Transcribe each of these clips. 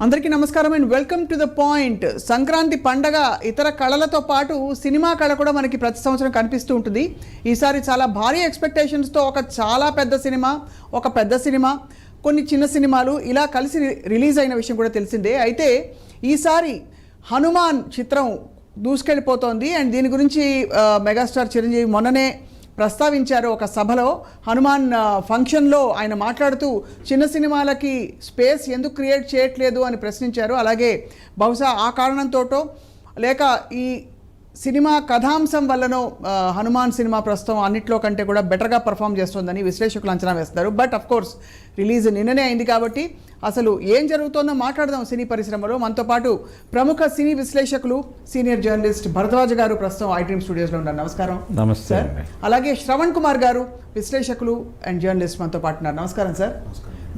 అందరికీ నమస్కారం and welcome to the point. Sankranti పండగ ఇతర కళలతో పాటు సినిమా కళ కూడా మనకి ప్రతి సంవత్సరం కనిపిస్తూ ఉంటుంది. ఈసారి చాలా భారీ ఎక్స్పెక్టేషన్స్తో ఒక చాలా పెద్ద సినిమా, ఒక పెద్ద సినిమా, కొన్ని చిన్న సినిమాలు ఇలా కలిసి రిలీజ్ అయిన విషయం కూడా తెలిసిందే. అయితే ఈసారి హనుమాన్ చిత్రం దూసుకెళ్ళిపోతోంది అండ్ దీని గురించి మెగాస్టార్ చిరంజీవి మొన్ననే ప్రస్తావించారు ఒక సభలో. హనుమాన్ ఫంక్షన్లో ఆయన మాట్లాడుతూ చిన్న సినిమాలకి స్పేస్ ఎందుకు క్రియేట్ చేయట్లేదు అని ప్రశ్నించారు. అలాగే బహుశా ఆ కారణంతోటో లేక ఈ సినిమా కథాంశం వల్లనో హనుమాన్ సినిమా ప్రస్తుతం అన్నిట్లో కంటే కూడా బెటర్గా పర్ఫామ్ చేస్తుందని విశ్లేషకులు అంచనా వేస్తారు. బట్ అఫ్ కోర్స్ రిలీజ్ నిన్ననే అయింది కాబట్టి అసలు ఏం జరుగుతుందో మాట్లాడదాం సినీ పరిశ్రమలో. మనతో పాటు ప్రముఖ సినీ విశ్లేషకులు సీనియర్ జర్నలిస్ట్ భరద్వాజ్ గారు ప్రస్తుతం ఐడ్రీమ్ స్టూడియోస్లో ఉన్నారు. నమస్కారం. నమస్తే సార్. అలాగే శ్రవణ్ కుమార్ గారు విశ్లేషకులు అండ్ జర్నలిస్ట్ మనతో పాటు ఉన్నారు. నమస్కారం సార్.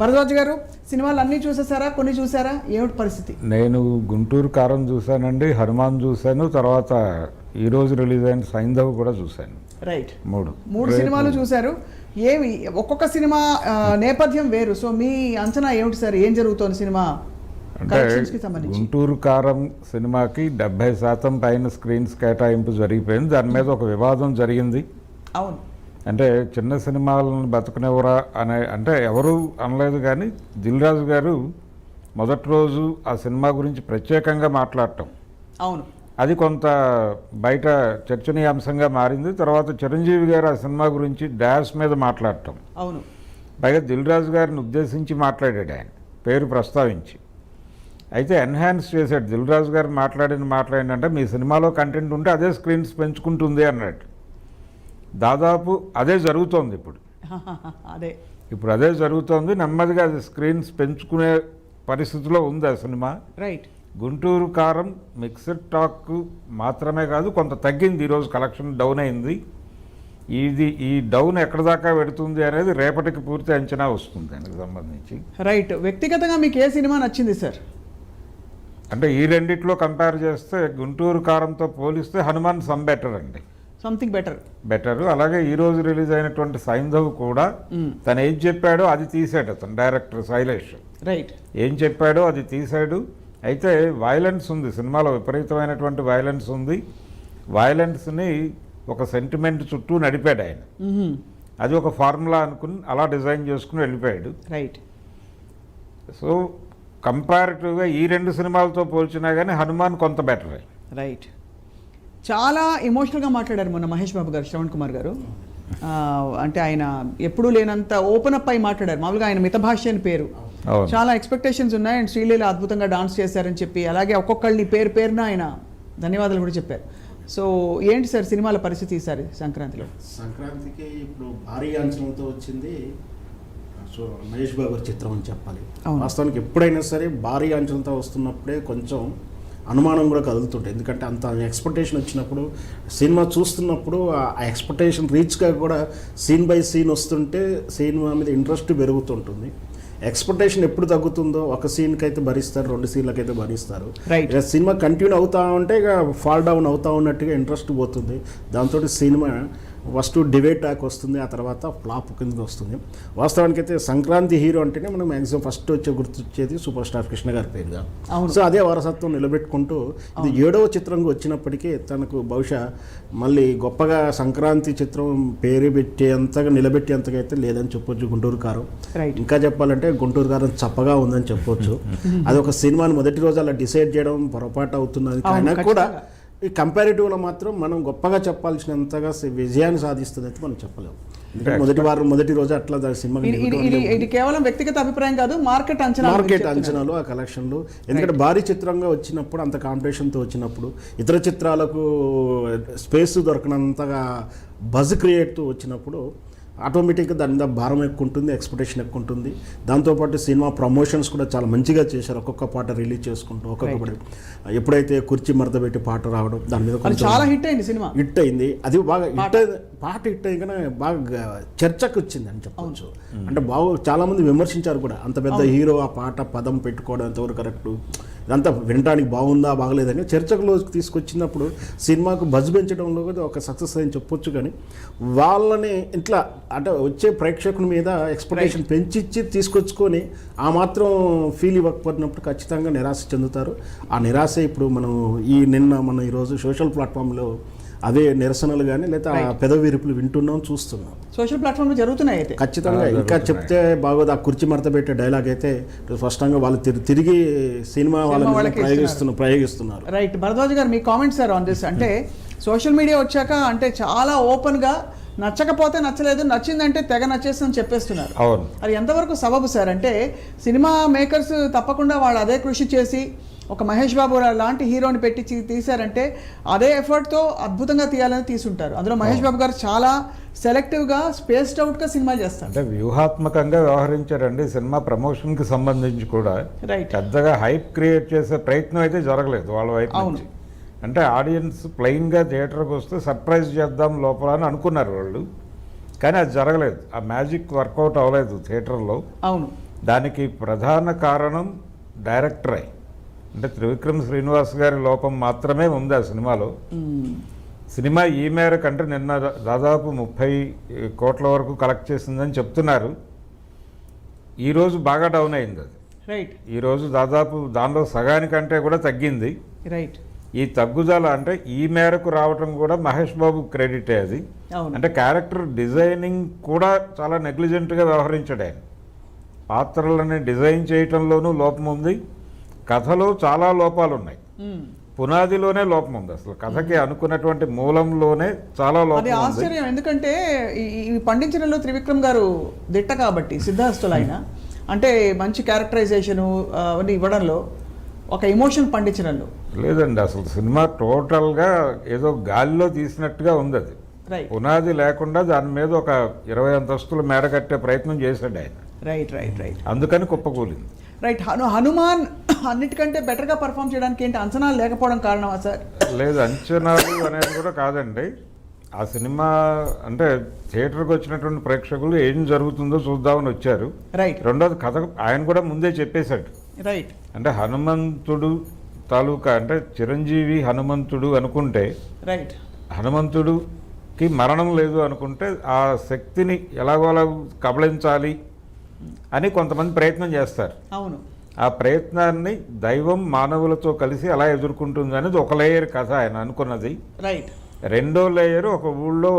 భరద్వాజ్ గారు, సినిమాలు అన్నీ చూసేసారా, కొన్ని చూసారా, ఏమిటి పరిస్థితి? నేను గుంటూరు కారం చూశానండి, హనుమాన్ చూశాను, తర్వాత ఈరోజు రిలీజ్ అయిన సైంధవ్ కూడా చూశాను. రైట్, మూడు సినిమాలు చూశారు. ఏమి ఒక్కొక్క సినిమా నేపథ్యం వేరు. సో మీ అంచనా ఏమిటి సార్, ఏం జరుగుతోంది సినిమా కలెక్షన్స్కి సంబంధించి? గుంటూరు కారం సినిమాకి 70% పైన స్క్రీన్స్ కేటాయింపు జరిగిపోయింది. దాని మీద ఒక వివాదం జరిగింది. అవును, అంటే చిన్న సినిమాలను బతుకునేవరా అనే, అంటే ఎవరు అనలేదు, కానీ దిల్ రాజు గారు మొదటి రోజు ఆ సినిమా గురించి ప్రత్యేకంగా మాట్లాడటం, అవును, అది కొంత బయట చర్చనీయాంశంగా మారింది. తర్వాత చిరంజీవి గారు ఆ సినిమా గురించి డాష్ మీద మాట్లాడటం, అవును, పైగా దిల్ రాజు గారిని ఉద్దేశించి మాట్లాడాడు, ఆయన పేరు ప్రస్తావించి. అయితే ఎన్హాన్స్ చేశాడు. దిల్ రాజు గారు మాట్లాడిందంటే మీ సినిమాలో కంటెంట్ ఉంటే అదే స్క్రీన్స్ పెంచుకుంటుంది అన్నాడు. దాదాపు అదే జరుగుతోంది ఇప్పుడు అదే జరుగుతోంది. నెమ్మదిగా అది స్క్రీన్స్ పెంచుకునే పరిస్థితిలో ఉంది ఆ సినిమా. రైట్. గుంటూరు కారం మిక్స్డ్ టాక్ మాత్రమే కాదు, కొంత తగ్గింది. ఈరోజు కలెక్షన్ డౌన్ అయింది. ఈ డౌన్ ఎక్కడ దాకా పెడుతుంది అనేది రేపటికి పూర్తి అంచనా వస్తుంది దానికి సంబంధించి. రైట్. వ్యక్తిగతంగా మీకు ఏ సినిమా నచ్చింది సార్? అంటే ఈ రెండిట్లో కంపేర్ చేస్తే గుంటూరు కారంతో పోలిస్తే హనుమాన్ సమ్ బెటర్ అండి, సంథింగ్ బెటర్. అలాగే ఈరోజు రిలీజ్ అయినటువంటి సైంధవ్ కూడా తను ఏం చెప్పాడో అది తీసాడు అతను, డైరెక్టర్ శైలేష్. రైట్. ఏం చెప్పాడో అది తీసాడు. అయితే వైలెన్స్ ఉంది సినిమాలో, విపరీతమైనటువంటి వైలెన్స్ ఉంది. వైలెన్స్ని ఒక సెంటిమెంట్ చుట్టూ నడిపాడు ఆయన. అది ఒక ఫార్ములా అనుకుని అలా డిజైన్ చేసుకుని వెళ్ళిపోయాడు. రైట్. సో కంపారిటివ్గా ఈ రెండు సినిమాలతో పోల్చినా కానీ హనుమాన్ కొంత బెటర్. రైట్. చాలా ఎమోషనల్గా మాట్లాడారు మొన్న మహేష్ బాబు గారు, శ్రవణ్ కుమార్ గారు. అంటే ఆయన ఎప్పుడూ లేనంత ఓపెన్ అప్ అయి మాట్లాడారు. మామూలుగా ఆయన మితభాష్య అని పేరు, చాలా ఎక్స్పెక్టేషన్స్ ఉన్నాయి. అండ్ శ్రీలీల అద్భుతంగా డాన్స్ చేశారని చెప్పి, అలాగే ఒక్కొక్కళ్ళని పేరున ఆయన ధన్యవాదాలు కూడా చెప్పారు. సో ఏంటి సార్ సినిమాల పరిస్థితి ఈసారి సంక్రాంతిలో? సంక్రాంతికి ఇప్పుడు భారీ అంచనాలతో వచ్చింది సో మహేష్ బాబు గారి చిత్రం అని చెప్పాలి. వాస్తవానికి ఎప్పుడైనా సరే భారీ అంచనాలతో వస్తున్నప్పుడే కొంచెం అనుమానం కూడా కదులుతుంటాయి. ఎందుకంటే అంత ఎక్స్పెక్టేషన్ వచ్చినప్పుడు సినిమా చూస్తున్నప్పుడు ఆ ఎక్స్పెక్టేషన్ రీచ్గా కూడా సీన్ బై సీన్ వస్తుంటే సినిమా మీద ఇంట్రెస్ట్ పెరుగుతుంటుంది. ఎక్స్పెక్టేషన్ ఎప్పుడు తగ్గుతుందో, ఒక సీన్కి అయితే భరిస్తారు, 2 సీన్లకైతే భరిస్తారు. ఇక సినిమా కంటిన్యూ అవుతూ ఉంటే ఇక ఫాల్ డౌన్ అవుతూ ఉన్నట్టుగా ఇంట్రెస్ట్ పోతుంది. దాంతో సినిమా ఫస్ట్ డిబేట్ టాక్ వస్తుంది, ఆ తర్వాత ఫ్లాప్ కిందకి వస్తుంది. వాస్తవానికి అయితే సంక్రాంతి హీరో అంటేనే మనం మ్యాక్సిమం ఫస్ట్ గుర్తొచ్చేది సూపర్ స్టార్ కృష్ణ గారి పేరుగా. సో అదే వారసత్వం నిలబెట్టుకుంటూ ఇది 7వ చిత్రంగా వచ్చినప్పటికీ తనకు బహుశా మళ్ళీ గొప్పగా సంక్రాంతి చిత్రం పేరు పెట్టేంతగా నిలబెట్టేంతగా అయితే లేదని చెప్పొచ్చు గుంటూరు కారం. ఇంకా చెప్పాలంటే గుంటూరు కారం చప్పగా ఉందని చెప్పొచ్చు. అది ఒక సినిమాని మొదటి రోజు అలా డిసైడ్ చేయడం పొరపాటు అవుతున్నది. అయినా కూడా ఈ కంపారిటివ్లో మాత్రం మనం గొప్పగా చెప్పాల్సినంతగా విజయాన్ని సాధిస్తుంది అయితే మనం చెప్పలేము. మొదటి రోజు అట్లా సినిమా ఇది కేవలం వ్యక్తిగత అభిప్రాయం కాదు, మార్కెట్ అంచనాలు, ఆ కలెక్షన్లు. ఎందుకంటే భారీ చిత్రంగా వచ్చినప్పుడు, అంత కాంపిటీషన్తో వచ్చినప్పుడు, ఇతర చిత్రాలకు స్పేస్ దొరకనంతగా బజ్ క్రియేట్తో వచ్చినప్పుడు ఆటోమేటిక్గా దాని మీద భారం ఎక్కువ ఉంటుంది, ఎక్స్పెక్టేషన్ ఎక్కువ ఉంటుంది. దాంతోపాటు సినిమా ప్రమోషన్స్ కూడా చాలా మంచిగా చేశారు. ఒక్కొక్క పాట రిలీజ్ చేసుకుంటూ ఒక్కొక్కటి ఎప్పుడైతే కుర్చీ మడత పెట్టి పాట రావడం, దాని మీద చాలా హిట్ అయింది సినిమా. హిట్ అయింది. అది బాగా హిట్ పాట హిట్ అయ్యగానే బాగా చర్చకు వచ్చింది అని చెప్పవచ్చు. అంటే చాలామంది విమర్శించారు కూడా, అంత పెద్ద హీరో ఆ పాట పదం పెట్టుకోవడం ఎంతవరకు కరెక్టు, ఇదంతా వినడానికి బాగుందా బాగలేదని చర్చకులోకి తీసుకొచ్చినప్పుడు సినిమాకు బజ్ పెంచడంలో కూడా ఒక సక్సెస్ అని చెప్పొచ్చు. కానీ వాళ్ళని ఇట్లా అంటే వచ్చే ప్రేక్షకుని మీద ఎక్స్పెక్టేషన్ పెంచిచ్చి తీసుకొచ్చుకొని ఆ మాత్రం ఫీల్ ఇవ్వకపోయినప్పుడు ఖచ్చితంగా నిరాశ చెందుతారు. ఆ నిరాశ ఇప్పుడు మనం మన ఈరోజు సోషల్ ప్లాట్ఫామ్లో అదే నిరసనలు కానీ లేదా పెదవిరుపులు వింటున్నాం, చూస్తున్నాం. సోషల్ ప్లాట్ఫామ్లో జరుగుతున్నాయి అయితే ఖచ్చితంగా. ఇంకా చెప్తే బాగోదు, ఆ కుర్చీ మడత పెట్టే డైలాగ్ అయితే స్పష్టంగా వాళ్ళు తిరిగి సినిమా వాళ్ళని ప్రయోగిస్తున్నారు. రైట్. భరద్వాజ్ గారు మీ కామెంట్స్ సార్ ఆన్ దిస్. అంటే సోషల్ మీడియా వచ్చాక అంటే చాలా ఓపెన్గా నచ్చకపోతే నచ్చలేదు, నచ్చిందంటే తెగ నచ్చేస్తుందని చెప్పేస్తున్నారు. అది ఎంతవరకు సబబు సార్? అంటే సినిమా మేకర్స్ తప్పకుండా వాళ్ళు అదే కృషి చేసి ఒక మహేష్ బాబు లాంటి హీరోని పెట్టి తీశారంటే అదే ఎఫర్ట్తో అద్భుతంగా తీయాలని తీసుంటారు. అందులో మహేష్ బాబు గారు చాలా సెలెక్టివ్గా స్పేస్డ్ అవుట్గా సినిమా చేస్తారు. అంటే వ్యూహాత్మకంగా వ్యవహరించారండి. సినిమా ప్రమోషన్కి సంబంధించి కూడా పెద్దగా హైప్ క్రియేట్ చేసే ప్రయత్నం అయితే జరగలేదు వాళ్ళ వైపు నుంచి. అంటే ఆడియన్స్ ప్లెయిన్గా థియేటర్కి వస్తే సర్ప్రైజ్ చేద్దాం లోపల అని అనుకున్నారు వాళ్ళు, కానీ అది జరగలేదు. ఆ మ్యాజిక్ వర్కౌట్ అవ్వలేదు థియేటర్లో. అవును. దానికి ప్రధాన కారణం డైరెక్టరే. అంటే త్రివిక్రమ్ శ్రీనివాస్ గారి లోపం మాత్రమే ఉంది ఆ సినిమాలో. సినిమా ఈ మేరకు అంటే నిన్న దాదాపు 30 కోట్ల వరకు కలెక్ట్ చేసిందని చెప్తున్నారు. ఈరోజు బాగా డౌన్ అయింది అది. రైట్. ఈరోజు దాదాపు దానిలో సగానికంటే కూడా తగ్గింది. రైట్. ఈ తగ్గుదల అంటే ఈ మేరకు రావటం కూడా మహేష్ బాబు క్రెడిటే అది. అంటే క్యారెక్టర్ డిజైనింగ్ కూడా చాలా నెగ్లిజెంట్గా వ్యవహరించాడు ఆయన. పాత్రలని డిజైన్ చేయటంలోనూ లోపం ఉంది, కథలో చాలా లోపాలు ఉన్నాయి, పునాదిలోనే లోపం ఉంది. అసలు కథకి అనుకున్నటువంటి మూలంలోనే చాలా లోపం ఉంది. ఆశ్చర్యం, ఎందుకంటే ఈ పండించడంలో త్రివిక్రమ్ గారు దిట్ట కాబట్టి సిద్ధాస్తులు ఆయన అంటే మంచి క్యారెక్టరైజేషను అవన్నీ ఇవ్వడంలో, ఒక ఎమోషన్ పండించడంలో లేదండి. అసలు సినిమా టోటల్గా ఏదో గాలిలో తీసినట్టుగా ఉంది అది. పునాది లేకుండా దాని మీద ఒక 20 అంతస్తుల మేర కట్టే ప్రయత్నం చేశాడు ఆయన. Right right right. అందుకని కుప్పకూలింది. రైట్. హనుమాన్ అన్నిటికంటే బెటర్గా పర్ఫామ్ చేయడానికి ఏంటి అంచనాలు లేకపోవడం కారణమా సార్? లేదు, అంచనాలు అనేది కూడా కాదండి. ఆ సినిమా అంటే థియేటర్కి వచ్చినటువంటి ప్రేక్షకులు ఏం జరుగుతుందో చూద్దామని వచ్చారు. రైట్. రెండోది కథ ఆయన కూడా ముందే చెప్పేశాడు. రైట్. అంటే హనుమంతుడు తాలూకా అంటే చిరంజీవి హనుమంతుడు అనుకుంటే, రైట్, హనుమంతుడుకి మరణం లేదు అనుకుంటే ఆ శక్తిని ఎలాగోలా కబళించాలి అని కొంతమంది ప్రయత్నం చేస్తారు. అవును. ఆ ప్రయత్నాన్ని దైవం మానవులతో కలిసి ఎలా ఎదుర్కొంటుంది అనేది ఒక లేయర్ కథ ఆయన అనుకున్నది. రైట్. రెండో లేయర్ ఒక ఊళ్ళో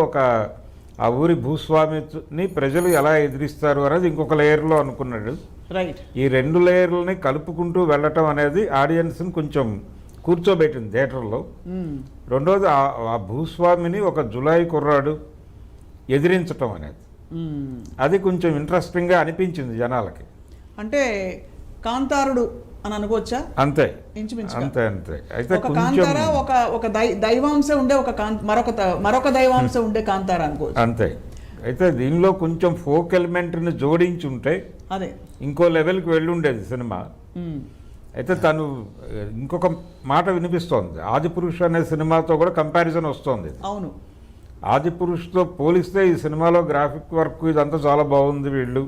ఆ ఊరి భూస్వామిని ప్రజలు ఎలా ఎదిరిస్తారు అనేది ఇంకొక లేయర్లో అనుకున్నాడు. రైట్. ఈ 2 లేయర్లని కలుపుకుంటూ వెళ్ళటం అనేది ఆడియన్స్ని కొంచెం కూర్చోబెట్టింది థియేటర్లో. రెండోది ఆ భూస్వామిని ఒక జులాయి కుర్రాడు ఎదిరించటం అనేది, అది కొంచెం ఇంట్రెస్టింగ్గా అనిపించింది జనాలకి. అంటే కాంతారుడు అని అనుకోవచ్చా? అంతే, అంతే అంతే. అయితే కాంతార ఒక దైవాంశం ఉండే మరొక దైవాంశం ఉండే కాంతార అనుకోవచ్చు. అంతే. అయితే దీనిలో కొంచెం ఫోక్ ఎలిమెంట్ని జోడించి ఉంటే అదే ఇంకో లెవెల్కి వెళ్ళి ఉండేది సినిమా. అయితే తను ఇంకొక మాట వినిపిస్తోంది, ఆదిపురుష్ అనే సినిమాతో కూడా కంపారిజన్ వస్తోంది. అవును. ఆదిపురుష్తో పోలిస్తే ఈ సినిమాలో గ్రాఫిక్ వర్క్ ఇదంతా చాలా బాగుంది, వీళ్ళు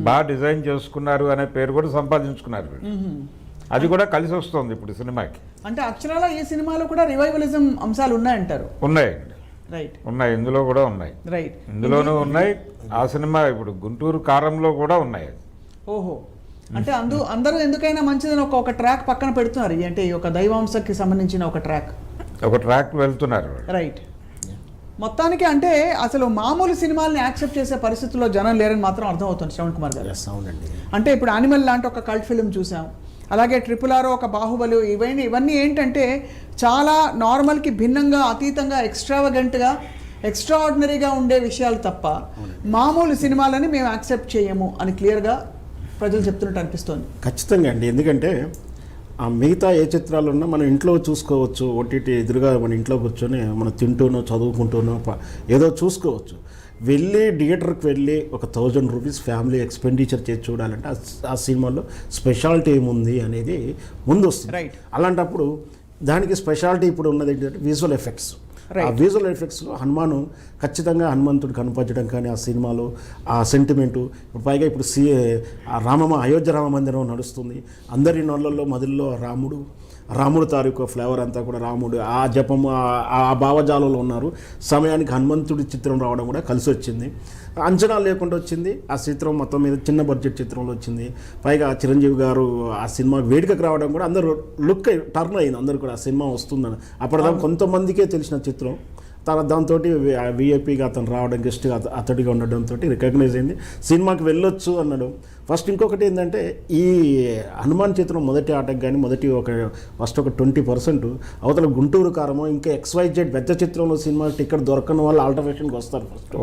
బాగా డిజైన్ చేసుకున్నారు అనే పేరు కూడా సంపాదించుకున్నారు వీళ్ళు. అది కూడా కలిసి వస్తుంది ఇప్పుడు సినిమాకి. అంటే అక్షరాల ఈ సినిమాలో కూడా రివైవలిజం అంశాలు ఉన్నాయంటారు? ఉన్నాయండి. రైట్. ఉన్నాయి, ఇందులో కూడా ఉన్నాయి. రైట్. ఇందులోనూ ఉన్నాయి. ఆ సినిమా ఇప్పుడు గుంటూరు కారంలో కూడా ఉన్నాయి. ఓహో. అంటే అందరూ ఎందుకైనా మంచిదని ఒక ట్రాక్ పక్కన పెడుతున్నారు, అంటే ఒక దైవాంశకి సంబంధించిన ఒక ట్రాక్ వెళ్తున్నారు. రైట్. మొత్తానికి అంటే అసలు మామూలు సినిమాల్ని యాక్సెప్ట్ చేసే పరిస్థితుల్లో జనం లేరని మాత్రం అర్థమవుతుంది శ్రవణ్ కుమార్ గారు. అంటే ఇప్పుడు యానిమల్ లాంటి ఒక కల్ట్ ఫిల్మ్ చూసాం, అలాగే RRR, ఒక బాహుబలి, ఇవన్నీ ఏంటంటే చాలా నార్మల్కి భిన్నంగా, అతీతంగా, ఎక్స్ట్రావగెంట్గా, ఎక్స్ట్రాఆర్డినరీగా ఉండే విషయాలు తప్ప మామూలు సినిమాలని మేము యాక్సెప్ట్ చేయము అని క్లియర్గా ప్రజలు చెప్తున్నట్టు అనిపిస్తోంది. ఖచ్చితంగా అండి. ఎందుకంటే ఆ మిగతా ఏ చిత్రాలు ఉన్నా మనం ఇంట్లో చూసుకోవచ్చు, ఓటీటీ ఎదురుగా మన ఇంట్లో కూర్చొని మనం తింటూనో చదువుకుంటూనో ఏదో చూసుకోవచ్చు. వెళ్ళి థియేటర్కి వెళ్ళి ఒక 1000 రూపీస్ ఫ్యామిలీ ఎక్స్పెండిచర్ చేసి చూడాలంటే ఆ సినిమాలో స్పెషాలిటీ ఏముంది అనేది ముందు వస్తుంది. అలాంటప్పుడు దానికి స్పెషాలిటీ ఇప్పుడు ఉన్నది ఏంటంటే విజువల్ ఎఫెక్ట్స్. ఆ విజువల్ ఎఫెక్ట్స్లో హనుమాను ఖచ్చితంగా హనుమంతుడు కనపరచడం కానీ ఆ సినిమాలో ఆ సెంటిమెంటు ఇప్పుడు పైగా ఇప్పుడు అయోధ్య రామ మందిరం నడుస్తుంది, అందరి నోళ్ళల్లో మదిల్లో రాముడు తాలూకు ఫ్లేవర్ అంతా కూడా రాముడు ఆ జపము ఆ భావజాలంలో ఉన్నారు. సమయానికి హనుమంతుడి చిత్రం రావడం కూడా కలిసి వచ్చింది, అంచనా లేకుండా వచ్చింది. ఆ చిత్రం మొత్తం మీద చిన్న బడ్జెట్ చిత్రంలో వచ్చింది. పైగా చిరంజీవి గారు ఆ సినిమా వేడుకకు రావడం కూడా అందరూ లుక్ టర్న్ అయింది, అందరూ కూడా ఆ సినిమా వస్తుందని. అప్పటిదాకా కొంతమందికే తెలిసిన చిత్రం, దాంతో విఐపిగా అతను రావడం, గెస్ట్గా అతడిగా ఉండడంతో రికగ్నైజ్ అయింది, సినిమాకి వెళ్ళొచ్చు అన్నాడు. ఫస్ట్ ఇంకొకటి ఏంటంటే ఈ హనుమాన్ చిత్రం మొదటి ఆటకు కానీ ఫస్ట్ ఒక 20% అవతల గుంటూరు కారమో ఇంకా XYZ పెద్ద చిత్రంలో సినిమా టికెట్ దొరకని వాళ్ళు ఆల్టర్నేషన్కి వస్తారు ఫస్ట్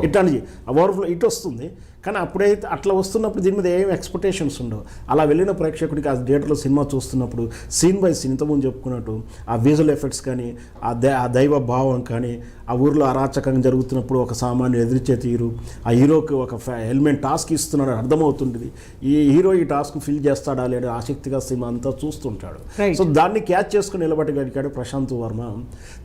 ఇట్లాంటి ఓవర్ఫ్లో ఇటు వస్తుంది. కానీ అప్పుడైతే అట్లా వస్తున్నప్పుడు దీని మీద ఏం ఎక్స్పెక్టేషన్స్ ఉండవు. అలా వెళ్ళిన ప్రేక్షకుడికి ఆ థియేటర్లో సినిమా చూస్తున్నప్పుడు సీన్ బై సీన్ ఇంతకుముందు చెప్పుకున్నట్టు ఆ విజువల్ ఎఫెక్ట్స్ కానీ ఆ దైవ భావం కానీ ఆ ఊరిలో అరాచకంగా జరుగుతున్నప్పుడు ఒక సామాన్యుడు ఎదిరిచే తీరు, ఆ హీరోకి ఒక హెల్మెట్ టాస్క్ ఇస్తున్నాడు అర్థమవుతుంటుంది, ఈ హీరో ఈ టాస్క్ ఫిల్ చేస్తాడా లేదా ఆసక్తిగా సినిమా అంతా చూస్తుంటాడు. సో దాన్ని క్యాచ్ చేసుకుని నిలబెట్టగలిగాడు ప్రశాంత్ వర్మ.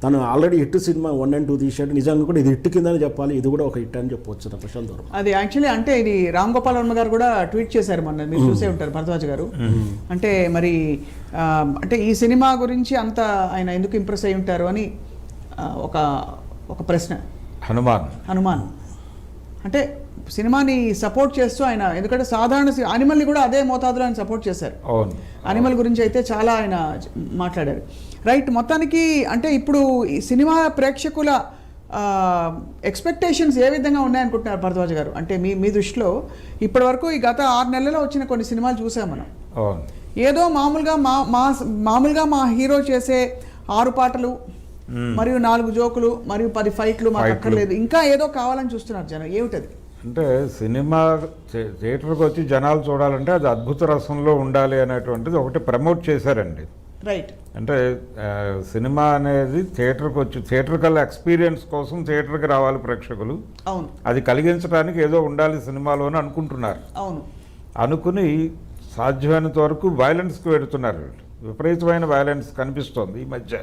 తను ఆల్రెడీ హిట్ సినిమా 1 and 2 తీసాడు, నిజంగా కూడా ఇది హిట్ కిందని చెప్పాలి, ఇది కూడా ఒక హిట్ అని చెప్పవచ్చు ప్రశాంత్ వర్మ. అది యాక్చువల్లీ అంటే ఇది రామ్ గోపాల్ వర్మ గారు కూడా ట్వీట్ చేశారు మొన్న, మీరు చూసే ఉంటారు భరద్వాజ్ గారు. అంటే మరి అంటే ఈ సినిమా గురించి అంత ఆయన ఎందుకు ఇంప్రెస్ అయి ఉంటారు అని ఒక ప్రశ్న. హనుమాన్ అంటే సినిమాని సపోర్ట్ చేస్తూ ఆయన, ఎందుకంటే సాధారణ అనిమల్ని కూడా అదే మోతాదులో ఆయన సపోర్ట్ చేశారు. అనిమల్ గురించి అయితే చాలా ఆయన మాట్లాడారు. రైట్, మొత్తానికి అంటే ఇప్పుడు ఈ సినిమా ప్రేక్షకుల ఎక్స్పెక్టేషన్స్ ఏ విధంగా ఉన్నాయనుకుంటున్నారు భరద్వాజ్ గారు? అంటే మీ దృష్టిలో ఇప్పటి వరకు ఈ గత 6 నెలల్లో వచ్చిన కొన్ని సినిమాలు చూసాం మనం. ఏదో మామూలుగా మా హీరో చేసే 6 పాటలు మరియు 4 జోకులు మరియు 10 ఫైట్లు మాకు అక్కర్లేదు, ఇంకా ఏదో కావాలని చూస్తున్నారు జనం. ఏమిటది? అంటే సినిమా థియేటర్కి వచ్చి జనాలు చూడాలంటే అది అద్భుత రసంలో ఉండాలి అనేటువంటిది ఒకటి ప్రమోట్ చేశారండి. రైట్, అంటే సినిమా అనేది థియేటర్కి వచ్చి థియేటర్కల్ ఎక్స్పీరియన్స్ కోసం థియేటర్కి రావాలి ప్రేక్షకులు. అవును, అది కలిగించడానికి ఏదో ఉండాలి సినిమాలో అని అనుకుంటున్నారు. అవును, అనుకుని సాధ్యమైనంత వరకు వైలెన్స్కి వెళుతున్నారు. విపరీతమైన వైలెన్స్ కనిపిస్తోంది ఈ మధ్య.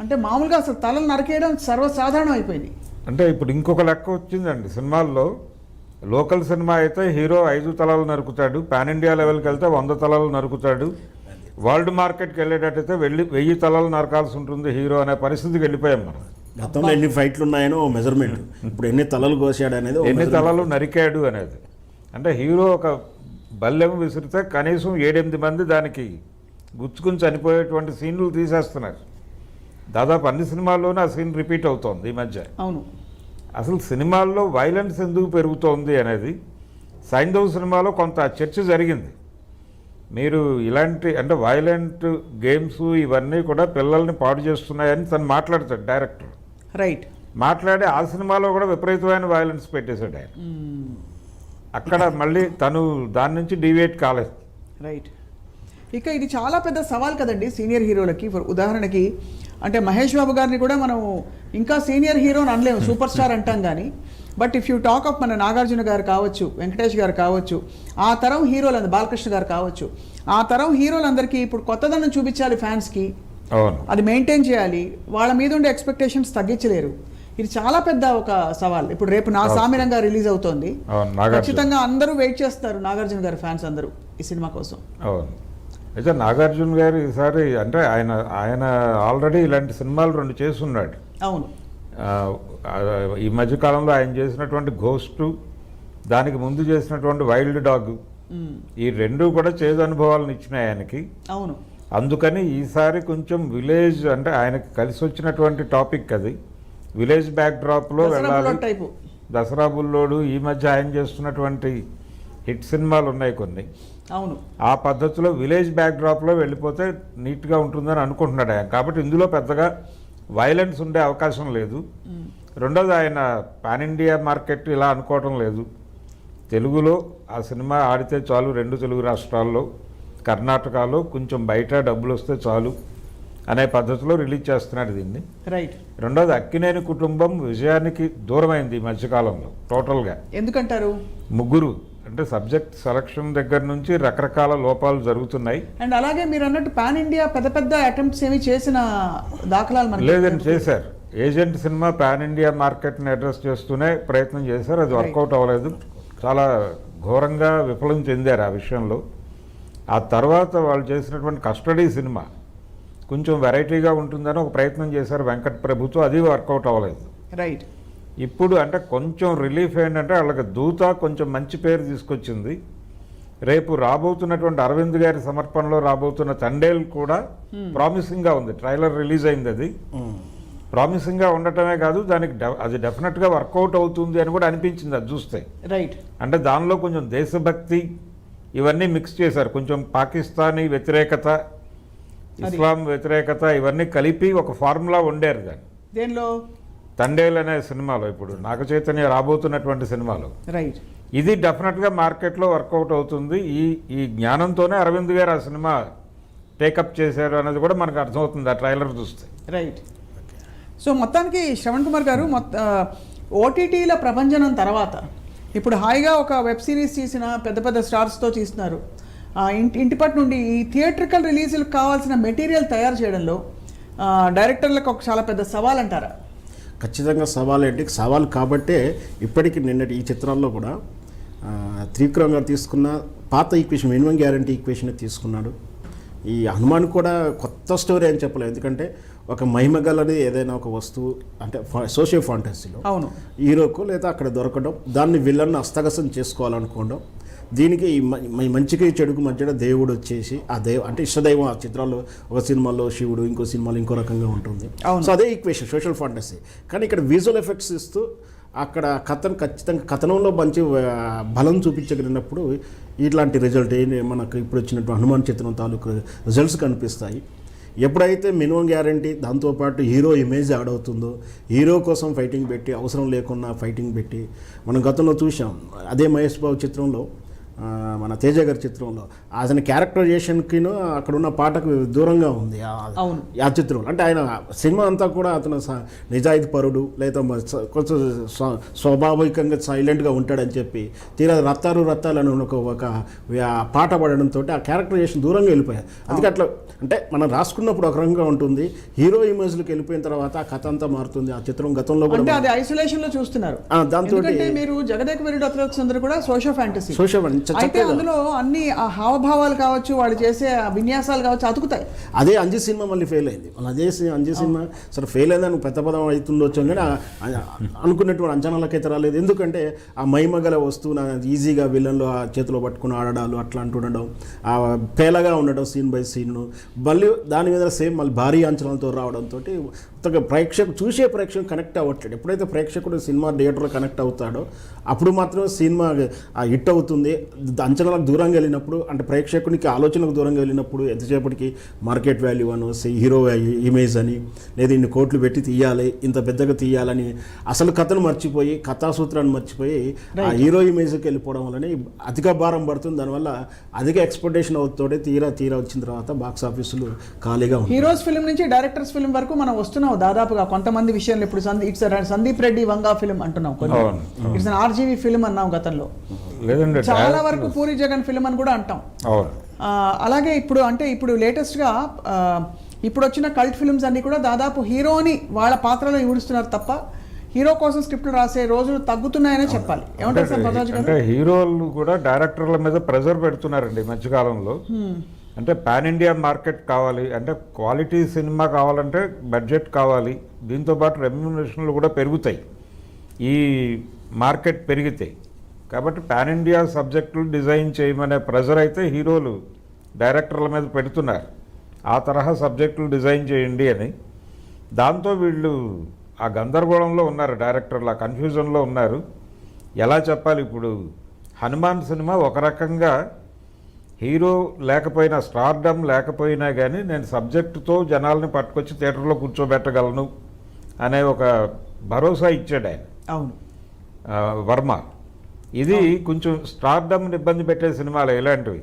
అంటే మామూలుగా అసలు తలలు నరికేయడం సర్వసాధారణం అయిపోయింది. అంటే ఇప్పుడు ఇంకొక లెక్క వచ్చిందండి సినిమాల్లో. లోకల్ సినిమా అయితే హీరో 5 తలలు నరుకుతాడు, పాన్ ఇండియా లెవెల్కి వెళ్తే 100 తలలు నరుకుతాడు, వరల్డ్ మార్కెట్కి వెళ్ళేటట్టయితే 1000 తలలు నరకాల్సి ఉంటుంది హీరో అనే పరిస్థితికి వెళ్ళిపోయాం మనం. గతంలో ఎన్ని ఫైట్లు ఉన్నాయనో మెజర్మెంట్, ఇప్పుడు ఎన్ని తలలు కోసాడు అనేది, ఎన్ని తలలు నరికాడు అనేది. అంటే హీరో ఒక బల్లెం విసిరితే కనీసం 7-8 మంది దానికి గుచ్చుకుని చనిపోయేటువంటి సీన్లు తీసేస్తున్నారు. దాదాపు అన్ని సినిమాల్లోనూ ఆ సీన్ రిపీట్ అవుతోంది ఈ మధ్య. అవును, అసలు సినిమాల్లో వైలెన్స్ ఎందుకు పెరుగుతోంది అనేది సైంధవ్ సినిమాలో కొంత చర్చ జరిగింది. మీరు ఇలాంటి అంటే వైలెంట్ గేమ్స్ ఇవన్నీ కూడా పిల్లల్ని పాడు చేస్తున్నాయని తను మాట్లాడతాడు డైరెక్టర్. రైట్, మాట్లాడి ఆ సినిమాలో కూడా విపరీతమైన వైలెన్స్ పెట్టేశాడు ఆయన. అక్కడ మళ్ళీ తను దాని నుంచి డీవియేట్ కాలేదు. రైట్, ఇక ఇది చాలా పెద్ద సవాల్ కదండి సీనియర్ హీరోలకి. ఉదాహరణకి అంటే మహేష్ బాబు గారిని కూడా మనం ఇంకా సీనియర్ హీరో అని అనలేము, సూపర్ స్టార్ అంటాం కానీ. But if you talk of మన నాగార్జున గారు కావచ్చు, వెంకటేష్ గారు కావచ్చు, ఆ తరం హీరోలు, బాలకృష్ణ గారు కావచ్చు, ఆ తరం హీరోలందరికీ ఇప్పుడు కొత్తదనం చూపించాలి ఫ్యాన్స్కి, అది మెయింటైన్ చేయాలి, వాళ్ళ మీద ఉండే ఎక్స్పెక్టేషన్స్ తగ్గించలేరు. ఇది చాలా పెద్ద ఒక సవాల్. ఇప్పుడు రేపు నా సామిరంగా రిలీజ్ అవుతోంది, ఖచ్చితంగా అందరూ వెయిట్ చేస్తారు నాగార్జున గారి ఫ్యాన్స్ అందరూ ఈ సినిమా కోసం. అయితే నాగార్జున గారు ఈసారి అంటే ఆయన ఆల్రెడీ ఇలాంటి సినిమాలు 2 చేస్తున్నాడు. అవును, ఈ మధ్యకాలంలో ఆయన చేసినటువంటి ఘోస్ట్, దానికి ముందు చేసినటువంటి వైల్డ్ డాగ్, ఈ 2 కూడా చేదు అనుభవాలను ఇచ్చినాయి ఆయనకి. అవును, అందుకని ఈసారి కొంచెం విలేజ్ అంటే ఆయనకి కలిసి వచ్చినటువంటి టాపిక్ అది. విలేజ్ బ్యాక్ డ్రాప్లో వెళ్ళాలి. దసరా బుల్లోడు, ఈ మధ్య ఆయన చేస్తున్నటువంటి హిట్ సినిమాలు ఉన్నాయి కొన్ని. అవును, ఆ పద్ధతిలో విలేజ్ బ్యాక్ డ్రాప్లో వెళ్ళిపోతే నీట్గా ఉంటుందని అనుకుంటున్నాడు ఆయన. కాబట్టి ఇందులో పెద్దగా వైలెన్స్ ఉండే అవకాశం లేదు. రెండోది ఆయన పాన్ ఇండియా మార్కెట్ ఇలా అనుకోవటం లేదు. తెలుగులో ఆ సినిమా ఆడితే చాలు 2 తెలుగు రాష్ట్రాల్లో, కర్ణాటకలో కొంచెం బయట డబ్బులు వస్తే చాలు అనే పద్ధతిలో రిలీజ్ చేస్తున్నాడు దీన్ని. రైట్, రెండోది అక్కినేని కుటుంబం విజయానికి దూరమైంది ఈ మధ్యకాలంలో టోటల్గా. ఎందుకంటారు? ముగ్గురు అంటే సబ్జెక్ట్ సెలక్షన్ దగ్గర నుంచి రకరకాల లోపాలు జరుగుతున్నాయి. అండ్ అలాగే మీరు అన్నట్టు పాన్ ఇండియా పెద్ద పెద్ద అటెంప్ట్స్ ఏమి చేసిన దాఖలాలు మనకి లేదని చేశారు. ఏజెంట్ సినిమా పాన్ ఇండియా మార్కెట్ని అడ్రస్ చేస్తూనే ప్రయత్నం చేశారు, అది వర్కౌట్ అవ్వలేదు, చాలా ఘోరంగా విఫలం చెందారు ఆ విషయంలో. ఆ తర్వాత వాళ్ళు చేసినటువంటి కస్టడీ సినిమా కొంచెం వెరైటీగా ఉంటుందని ఒక ప్రయత్నం చేశారు వెంకట్ ప్రభుతో, అది వర్కౌట్ అవ్వలేదు. రైట్. ఇప్పుడు అంటే కొంచెం రిలీఫ్ ఏంటంటే వాళ్ళకి దూత కొంచెం మంచి పేరు తీసుకొచ్చింది. రేపు రాబోతున్నటువంటి అరవింద్ గారి సమర్పణలో రాబోతున్న తండేల్ కూడా ప్రామిసింగ్గా ఉంది. ట్రైలర్ రిలీజ్ అయింది, అది ప్రామిసింగ్గా ఉండటమే కాదు దానికి అది డెఫినెట్గా వర్కౌట్ అవుతుంది అని కూడా అనిపించింది అది చూస్తే. రైట్. అంటే దానిలో కొంచెం దేశభక్తి ఇవన్నీ మిక్స్ చేశారు, కొంచెం పాకిస్తానీ వ్యతిరేకత, ఇస్లాం వ్యతిరేకత ఇవన్నీ కలిపి ఒక ఫార్ములా వండారు దాన్ని. దేనిలో? తండేల్ అనే సినిమాలో, ఇప్పుడు నాగ చైతన్య రాబోతున్నటువంటి సినిమాలో. రైట్. ఇది డెఫినెట్గా మార్కెట్లో వర్కౌట్ అవుతుంది. ఈ జ్ఞానంతోనే అరవింద్ గారు ఆ సినిమా టేకప్ చేశారు అనేది కూడా మనకు అర్థమవుతుంది ఆ ట్రైలర్ చూస్తే. రైట్. సో మొత్తానికి శ్రవణ్ కుమార్ గారు ఓటీటీల ప్రభంజనం తర్వాత ఇప్పుడు హాయిగా ఒక వెబ్ సిరీస్ తీసిన పెద్ద పెద్ద స్టార్స్తో తీస్తున్నారు. ఇంటిపటి నుండి ఈ థియేట్రికల్ రిలీజులకు కావాల్సిన మెటీరియల్ తయారు చేయడంలో డైరెక్టర్లకు ఒక చాలా పెద్ద సవాల్ అంటారా? ఖచ్చితంగా సవాల్ ఏంటి, సవాల్ కాబట్టే ఇప్పటికి నిన్నటి ఈ చిత్రాల్లో కూడా త్రివిక్రమ్ గారు తీసుకున్న పాత ఈక్వేషన్, మినిమం గ్యారంటీ ఈక్వేషన్ తీసుకున్నాడు. ఈ హనుమాన్ కూడా కొత్త స్టోరీ అని చెప్పలేదు, ఎందుకంటే ఒక మహిమగలని ఏదైనా ఒక వస్తువు అంటే సోషియో ఫాంటసీలో అవును హీరోకు లేదా అక్కడ దొరకడం, దాన్ని విలన్ను హస్తగతం చేసుకోవాలనుకోవడం, దీనికి ఈ మంచికి చెడుకు మధ్యలో దేవుడు వచ్చేసి ఆ అంటే ఇష్టదైవం ఆ చిత్రాల్లో ఒక సినిమాలో శివుడు, ఇంకో సినిమాలో ఇంకో రకంగా ఉంటుంది. సో అదే ఈక్వేషన్ సోషల్ ఫాంటసీ. కానీ ఇక్కడ విజువల్ ఎఫెక్ట్స్ ఇస్తూ అక్కడ ఖచ్చితంగా కథనంలో మంచి బలం చూపించగలిగినప్పుడు ఇట్లాంటి రిజల్ట్ మనకు ఇప్పుడు వచ్చినట్టు హనుమాన్ చిత్రం తాలూకు రిజల్ట్స్ కనిపిస్తాయి. ఎప్పుడైతే మినిమం గ్యారంటీ దాంతోపాటు హీరో ఇమేజ్ యాడ్ అవుతుందో, హీరో కోసం ఫైటింగ్ పెట్టి అవసరం లేకుండా ఫైటింగ్ పెట్టి మనం గతంలో చూసాం. అదే మహేష్ బాబు చిత్రంలో, మన తేజ గారి చిత్రంలో అతని క్యారెక్టరైజేషన్కిను అక్కడ ఉన్న పాటకు దూరంగా ఉంది ఆ చిత్రంలో. అంటే ఆయన సినిమా అంతా కూడా అతను నిజాయితీ పరుడు లేదా కొంచెం స్వాభావికంగా సైలెంట్గా ఉంటాడని చెప్పి తీరా రత్తాలు అని ఒక పాట పడడంతో ఆ క్యారెక్టరైజేషన్ దూరంగా వెళ్ళిపోయారు. అందుకే అట్లా అంటే మనం రాసుకున్నప్పుడు ఒక రకంగా ఉంటుంది, హీరో ఇమేజ్లోకి వెళ్ళిపోయిన తర్వాత ఆ కథ అంతా మారుతుంది. ఆ చిత్రం గతంలో కూడా అది ఐసోలేషన్ లో చూస్తున్నారు. దాంతో మీరు జగదేక వీరుడు అతిలోక సుందరి కూడా సోషో ఫ్యాంటసీ, అయితే అందులో అన్ని ఆ హావభావాలు కావచ్చు, వాళ్ళు చేసే విన్యాసాలు కావచ్చు అతుకుతాయి. అదే అంజీ సినిమా మళ్ళీ ఫెయిల్ అయింది. అదే అంజీ సినిమా సరే ఫెయిల్ అయిందని పెద్ద పదం అవుతుండొచ్చు కానీ అనుకున్నటువంటి అంచనాలకైతే రాలేదు. ఎందుకంటే ఆ మహిమగల వస్తువును ఈజీగా విలన్లో ఆ చేతిలో పట్టుకుని ఆడడాలు అట్లా అంటుండడం, ఆ పేలగా ఉండడం సీన్ బై సీన్, మళ్ళీ దాని మీద సేమ్ మళ్ళీ భారీ అంచనాలతో రావడంతో చూసే ప్రేక్షకుడు కనెక్ట్ అవ్వట్లేదు. ఎప్పుడైతే ప్రేక్షకుడు సినిమా థియేటర్లో కనెక్ట్ అవుతాడో అప్పుడు మాత్రమే సినిమా హిట్ అవుతుంది. అంచనాలకు దూరంగా వెళ్ళినప్పుడు, అంటే ప్రేక్షకునికి ఆలోచనకు దూరంగా వెళ్ళినప్పుడు ఎంతసేపటికి మార్కెట్ వాల్యూ అని, హీరో ఇమేజ్ అని, లేదా ఇన్ని కోట్లు పెట్టి తీయాలి, ఇంత పెద్దగా తీయాలని అసలు కథను మర్చిపోయి, కథాసూత్రాన్ని మర్చిపోయి ఆ హీరో ఇమేజ్కి వెళ్ళిపోవడం వల్లనే అధిక భారం పడుతుంది. దానివల్ల అధిక ఎక్స్పెక్టేషన్ అవుతుంటే తీరా వచ్చిన తర్వాత బాక్స్ ఆఫీసులు ఖాళీగా ఉంటాయి. హీరోస్ ఫిల్మ్ నుంచి డైరెక్టర్స్ ఫిల్మ్ వరకు మనం వస్తున్నాం దాదాపుగా కొంతమంది విషయంలో. ఇప్పుడు సందీప్ రెడ్డి వంగా ఫిల్మ్ అంటున్నాం, ఇట్స్ ఆర్జీవి ఫిల్మ్ అన్నాం గతంలో, చాలా వరకు పూరి జగన్ ఫిల్మ్ అని కూడా అంటాం. అలాగే ఇప్పుడు లేటెస్ట్గా ఇప్పుడు వచ్చిన కల్ట్ ఫిల్మ్స్ అన్ని కూడా దాదాపు హీరోని వాళ్ళ పాత్రలో ఇడుస్తున్నారు తప్ప హీరో కోసం స్క్రిప్ట్లు రాసే రోజులు తగ్గుతున్నాయనే చెప్పాలి. ఏమంటారు సార్ ప్రతాజ్ గారు? అంటే హీరోలు కూడా డైరెక్టర్ల మీద ప్రెజర్ పెడుతున్నారండి మధ్యకాలంలో. అంటే పాన్ ఇండియా మార్కెట్ కావాలి అంటే క్వాలిటీ సినిమా కావాలంటే బడ్జెట్ కావాలి, దీంతోపాటు రెమ్యునరేషన్లు కూడా పెరుగుతాయి ఈ మార్కెట్ పెరిగితే. కాబట్టి పాన్ ఇండియా సబ్జెక్టులు డిజైన్ చేయమనే ప్రెజర్ అయితే హీరోలు డైరెక్టర్ల మీద పెడుతున్నారు, ఆ తరహా సబ్జెక్టులు డిజైన్ చేయండి అని. దాంతో వీళ్ళు ఆ గందరగోళంలో ఉన్నారు, డైరెక్టర్లు ఆ కన్ఫ్యూజన్లో ఉన్నారు. ఎలా చెప్పాలి? ఇప్పుడు హనుమాన్ సినిమా ఒక రకంగా హీరో లేకపోయినా, స్టార్డమ్ లేకపోయినా కానీ నేను సబ్జెక్టుతో జనాల్ని పట్టుకొచ్చి థియేటర్లో కూర్చోబెట్టగలను అనే ఒక భరోసా ఇచ్చాడు ఆయన. అవును, వర్మ. ఇది కొంచెం స్టార్డమ్ని ఇబ్బంది పెట్టే సినిమాలు ఇలాంటివి.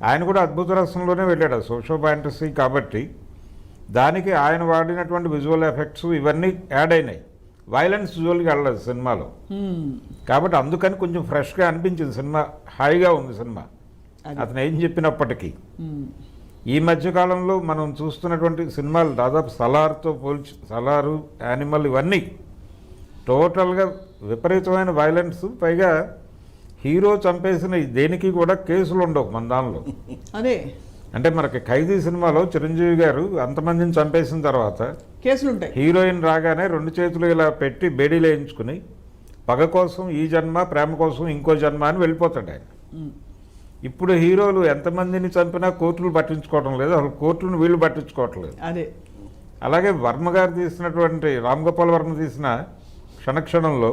ఆయన కూడా అద్భుత రసంలోనే వెళ్ళాడు, సోషో ఫ్యాంటసీ కాబట్టి దానికి ఆయన వాడినటువంటి విజువల్ ఎఫెక్ట్స్ ఇవన్నీ యాడ్ అయినాయి. వైలెన్స్ విజువల్గా వెళ్ళలేదు సినిమాలో, కాబట్టి అందుకని కొంచెం ఫ్రెష్గా అనిపించింది సినిమా, హాయిగా ఉంది సినిమా అతను ఏం చెప్పినప్పటికీ. ఈ మధ్యకాలంలో మనం చూస్తున్నటువంటి సినిమాలు దాదాపు సలార్తో పోల్చి, సలారు, యానిమల్, ఇవన్నీ టోటల్గా విపరీతమైన వైలెన్స్, పైగా హీరో చంపేసిన దేనికి కూడా కేసులు ఉండవు మన దానిలో. అదే అంటే మనకి ఖైదీ సినిమాలో చిరంజీవి గారు అంతమందిని చంపేసిన తర్వాత కేసులు ఉంటాయి. హీరోయిన్ రాగానే 2 చేతులు ఇలా పెట్టి బేడీలు వేయించుకుని పగ కోసం ఈ జన్మ, ప్రేమ కోసం ఇంకో జన్మ అని వెళ్ళిపోతాడు ఆయన. ఇప్పుడు హీరోలు ఎంతమందిని చంపినా కోర్టులు పట్టించుకోవడం లేదు, అసలు కోర్టులను వీళ్ళు పట్టించుకోవటం లేదు. అదే అలాగే వర్మ గారు తీసినటువంటి, రామ్ గోపాల్ వర్మ తీసిన క్షణక్షణంలో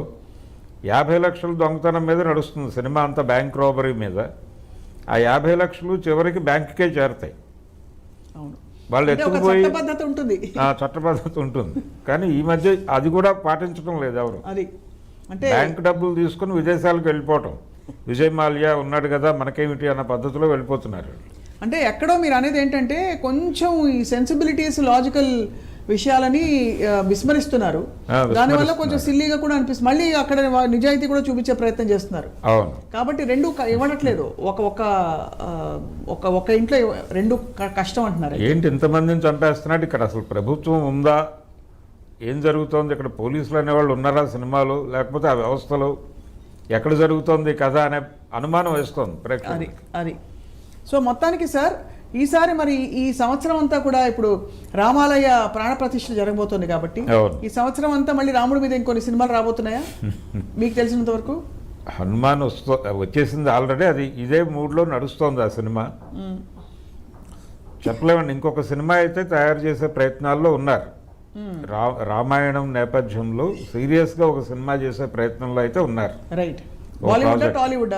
50 లక్షలు దొంగతనం మీద నడుస్తుంది సినిమా అంతా, బ్యాంక్ రాబరీ మీద. ఆ 50 లక్షలు చివరికి బ్యాంకుకే చేరతాయి. అవును, వాళ్ళు అంటే ఒక ఎత్తుకుపోయి చట్టబద్ధత ఉంటుంది. చట్టబద్ధత ఉంటుంది, కానీ ఈ మధ్య అది కూడా పాటించడం లేదు ఎవరు. అది అంటే బ్యాంక్ డబ్బులు తీసుకుని విదేశాలకు వెళ్ళిపోవటం, విజయ్ మాల్యా ఉన్నాడు కదా మనకేమిటి అన్న పద్ధతిలో వెళ్ళిపోతున్నారు. అంటే ఎక్కడో మీరు అనేది ఏంటంటే కొంచెం ఈ సెన్సిబిలిటీస్, లాజికల్ విషయాలని విస్మరిస్తున్నారు. దానివల్ల కొంచెం సిల్లీగా కూడా అనిపిస్తుంది. మళ్ళీ అక్కడ నిజాయితీ కూడా చూపించే ప్రయత్నం చేస్తున్నారు. అవును, కాబట్టి రెండు ఇవ్వట్లేదు. ఒక ఇంట్లో రెండు కష్టం అంటున్నారు. ఏంటి ఇంతమందిని చంపేస్తున్నాడు, ఇక్కడ అసలు ప్రభుత్వం ఉందా, ఏం జరుగుతోంది, ఇక్కడ పోలీసులు అనేవాళ్ళు ఉన్నారా సినిమాలో, లేకపోతే ఆ వ్యవస్థలో ఎక్కడ జరుగుతోంది కథ అనే అనుమానం వేస్తోంది ప్రేక్షకులకి. అది సో మొత్తానికి సార్ ఈసారి మరి ఈ సంవత్సరం అంతా కూడా ఇప్పుడు రామాలయ ప్రాణప్రతిష్ఠ జరగబోతోంది కాబట్టి ఈ సంవత్సరం అంతా మళ్ళీ రాముడి మీద ఇంకొన్ని సినిమాలు రాబోతున్నాయా మీకు తెలిసినంత వరకు? హనుమాన్ వచ్చేసింది ఆల్రెడీ, అది ఇదే మూడ్లో నడుస్తోంది ఆ సినిమా. చెప్పలేమండి, ఇంకొక సినిమా అయితే తయారు చేసే ప్రయత్నాల్లో ఉన్నారు. రామాయణం నేపథ్యంలో సీరియస్గా ఒక సినిమా చేసే ప్రయత్నంలో అయితే ఉన్నారు. రైట్, బాలీవుడ్ టాలీవుడ్?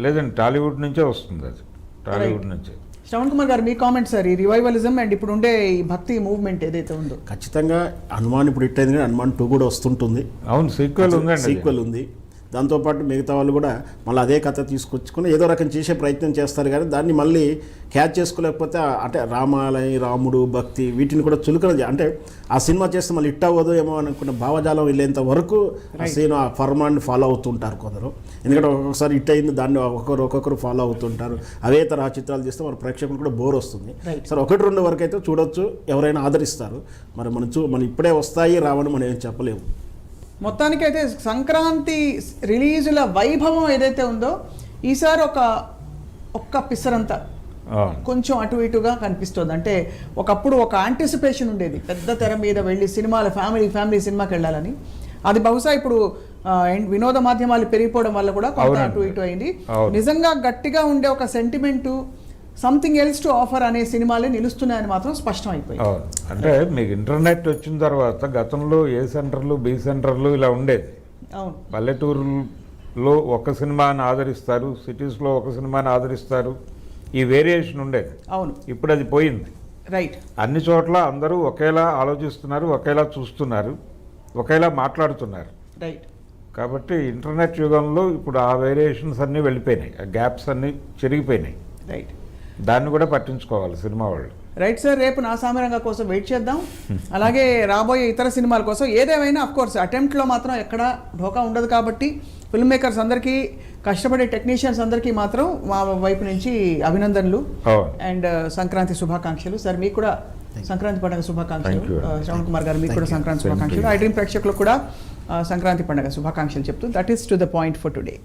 లేదండి, టాలీవుడ్ నుంచే వస్తుంది అది, టాలీవుడ్ నుంచే. శ్రవణ్ కుమార్ గారు మీ కామెంట్ సార్, ఈ రివైవలిజం అండ్ ఇప్పుడు ఉండే ఈ భక్తి మూవ్మెంట్ ఏదైతే ఉందో? ఖచ్చితంగా హనుమాన్ ఇప్పుడు హిట్ అయింది, కానీ హనుమాన్ 2 కూడా వస్తుంటుంది. అవును, సీక్వెల్ ఉంది. దాంతోపాటు మిగతా వాళ్ళు కూడా మళ్ళీ అదే కథ తీసుకొచ్చుకుని ఏదో రకం చేసే ప్రయత్నం చేస్తారు, కానీ దాన్ని మళ్ళీ క్యాచ్ చేసుకోలేకపోతే అంటే రామాలయం, రాముడు, భక్తి వీటిని కూడా చులకన, అంటే ఆ సినిమా చేస్తే మళ్ళీ హిట్ అవ్వదు ఏమో అనుకున్న భావజాలం వెళ్ళేంత వరకు ఆ ఫర్మాన్ని ఫాలో అవుతుంటారు కొందరు. ఎందుకంటే ఒక్కొక్కసారి హిట్ అయింది, దాన్ని ఒక్కొక్కరు ఫాలో అవుతుంటారు. అవే తరహా చిత్రాలు చేస్తే మన ప్రేక్షకులు కూడా బోర్ వస్తుంది. సరే, 1-2 వరకు అయితే చూడొచ్చు, ఎవరైనా ఆదరిస్తారు. మరి మనం ఇప్పుడే వస్తాయి రావని మనం ఏం చెప్పలేము. మొత్తానికైతే సంక్రాంతి రిలీజుల వైభవం ఏదైతే ఉందో ఈసారి ఒక్క పిసరంతా కొంచెం అటు ఇటుగా కనిపిస్తుంది. అంటే ఒకప్పుడు ఒక యాంటిసిపేషన్ ఉండేది, పెద్ద తెర మీద వెళ్ళి సినిమాలు ఫ్యామిలీ సినిమాకి వెళ్ళాలని. అది బహుశా ఇప్పుడు వినోద మాధ్యమాలు పెరిగిపోవడం వల్ల కూడా కొంత అటు ఇటు అయింది. నిజంగా గట్టిగా ఉండే ఒక sentiment, something else to offer అనే సినిమాలే నిలుస్తున్నాయని మాత్రం స్పష్టం అయిపోయింది. అంటే మీకు ఇంటర్నెట్ వచ్చిన తర్వాత గతంలో ఏ సెంటర్లు, బి సెంటర్లు ఇలా ఉండేది. అవును, పల్లెటూరులో ఒక సినిమాని ఆదరిస్తారు, సిటీస్లో ఒక సినిమాని ఆదరిస్తారు, ఈ వేరియేషన్ ఉండేది. అవును, ఇప్పుడు అది పోయింది. రైట్, అన్ని చోట్ల అందరూ ఒకేలా ఆలోచిస్తున్నారు, ఒకేలా చూస్తున్నారు, ఒకేలా మాట్లాడుతున్నారు. రైట్, కాబట్టి ఇంటర్నెట్ యుగంలో ఇప్పుడు ఆ వేరియేషన్స్ అన్నీ వెళ్ళిపోయినాయి, ఆ గ్యాప్స్ అన్నీ చెరిగిపోయినాయి. రైట్, దాన్ని కూడా పట్టించుకోవాలి సినిమా వాళ్ళు. రైట్ సార్, రేపు నా సామరంగా కోసం వెయిట్ చేద్దాం. అలాగే రాబోయే ఇతర సినిమాల కోసం ఏదేమైనా అఫ్కోర్స్ అటెంప్ట్లో మాత్రం ఎక్కడ ఢోకా ఉండదు. కాబట్టి ఫిల్మ్ మేకర్స్ అందరికీ, కష్టపడే టెక్నీషియన్స్ అందరికీ మాత్రం మా వైపు నుంచి అభినందనలు అండ్ సంక్రాంతి శుభాకాంక్షలు. సార్ మీకు కూడా సంక్రాంతి పండుగ శుభాకాంక్షలు. శ్రవణ్ కుమార్ గారు మీకు కూడా సంక్రాంతి శుభాకాంక్షలు. ఐ డ్రీమ్ ప్రేక్షకులకు కూడా సంక్రాంతి పండుగ శుభాకాంక్షలు చెప్తూ that is to the point for today.